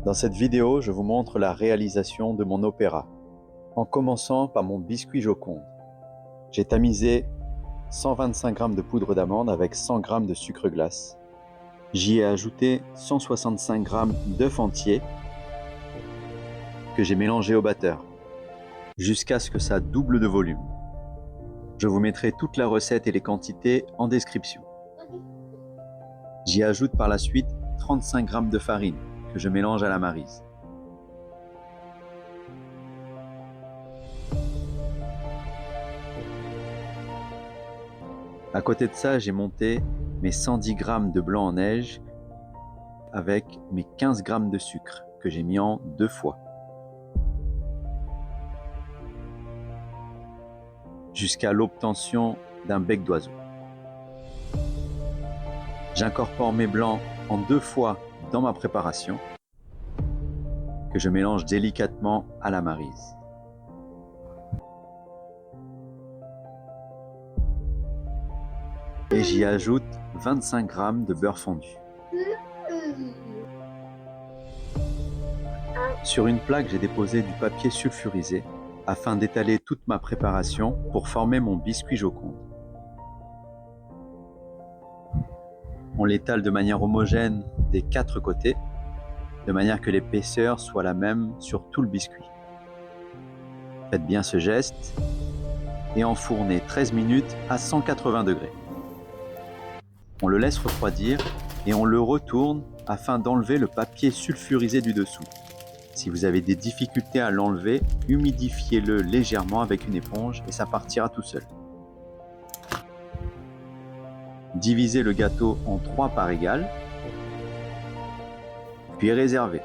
Dans cette vidéo, je vous montre la réalisation de mon opéra, en commençant par mon biscuit Joconde. J'ai tamisé 125 g de poudre d'amande avec 100 g de sucre glace. J'y ai ajouté 165 g d'œufs entiers que j'ai mélangé au batteur, jusqu'à ce que ça double de volume. Je vous mettrai toute la recette et les quantités en description. J'y ajoute par la suite 35 g de farine que je mélange à la maryse. À côté de ça, j'ai monté mes 110 g de blanc en neige avec mes 15 g de sucre que j'ai mis en 2 fois. Jusqu'à l'obtention d'un bec d'oiseau. J'incorpore mes blancs en 2 fois dans ma préparation que je mélange délicatement à la maryse. Et j'y ajoute 25 g de beurre fondu. Sur une plaque, j'ai déposé du papier sulfurisé afin d'étaler toute ma préparation pour former mon biscuit Joconde. On l'étale de manière homogène des 4 côtés, de manière que l'épaisseur soit la même sur tout le biscuit. Faites bien ce geste et enfournez 13 minutes à 180 degrés. On le laisse refroidir et on le retourne afin d'enlever le papier sulfurisé du dessous. Si vous avez des difficultés à l'enlever, humidifiez-le légèrement avec une éponge et ça partira tout seul. Divisez le gâteau en 3 parts égales, puis réservez.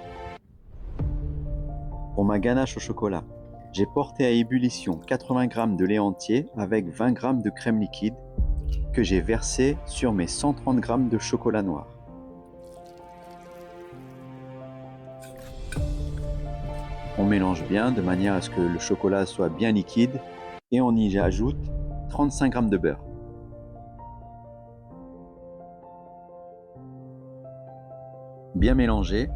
Pour ma ganache au chocolat, j'ai porté à ébullition 80 g de lait entier avec 20 g de crème liquide que j'ai versé sur mes 130 g de chocolat noir. On mélange bien de manière à ce que le chocolat soit bien liquide et on y ajoute 35 g de beurre. Bien mélanger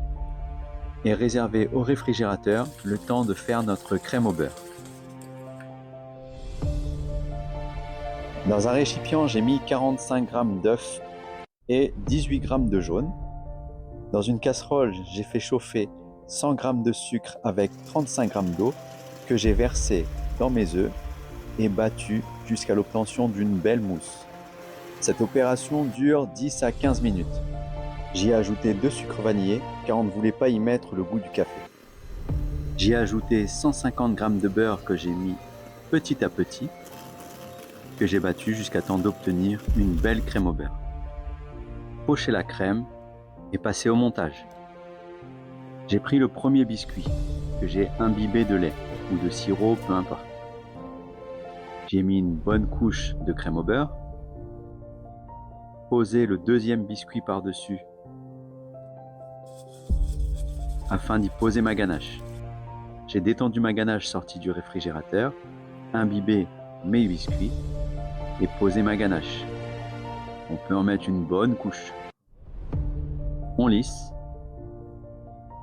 et réserver au réfrigérateur le temps de faire notre crème au beurre. Dans un récipient, j'ai mis 45 g d'œufs et 18 g de jaune. Dans une casserole, j'ai fait chauffer 100 g de sucre avec 35 g d'eau que j'ai versé dans mes œufs et battu jusqu'à l'obtention d'une belle mousse. Cette opération dure 10 à 15 minutes. J'y ai ajouté 2 sucres vanillés car on ne voulait pas y mettre le goût du café. J'y ai ajouté 150 g de beurre que j'ai mis petit à petit, que j'ai battu jusqu'à temps d'obtenir une belle crème au beurre. Pochez la crème et passez au montage. J'ai pris le premier biscuit que j'ai imbibé de lait ou de sirop, peu importe. J'ai mis une bonne couche de crème au beurre, posé le deuxième biscuit par-dessus afin d'y poser ma ganache. J'ai détendu ma ganache sortie du réfrigérateur, imbibé mes biscuits et posé ma ganache. On peut en mettre une bonne couche. On lisse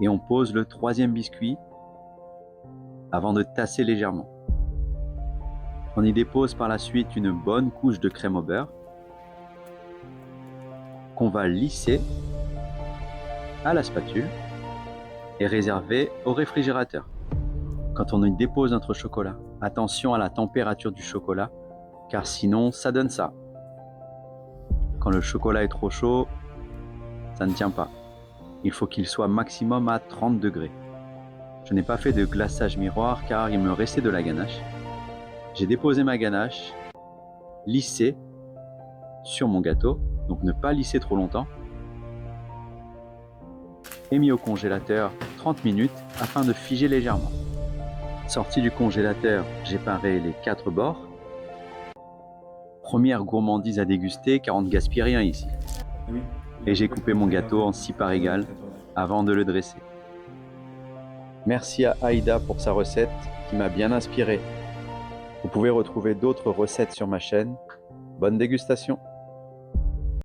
et on pose le troisième biscuit avant de tasser légèrement. On y dépose par la suite une bonne couche de crème au beurre qu'on va lisser à la spatule et réserver au réfrigérateur. Quand on y dépose notre chocolat, attention à la température du chocolat car sinon ça donne ça. Quand le chocolat est trop chaud, ça ne tient pas. Il faut qu'il soit maximum à 30 degrés. Je n'ai pas fait de glaçage miroir car il me restait de la ganache. J'ai déposé ma ganache, lissée sur mon gâteau, donc ne pas lisser trop longtemps, et mis au congélateur 30 minutes afin de figer légèrement. Sorti du congélateur, j'ai paré les 4 bords. Première gourmandise à déguster car on ne gaspille rien ici. Et j'ai coupé mon gâteau en 6 parts égales avant de le dresser. Merci à Aïda pour sa recette qui m'a bien inspiré. Vous pouvez retrouver d'autres recettes sur ma chaîne. Bonne dégustation!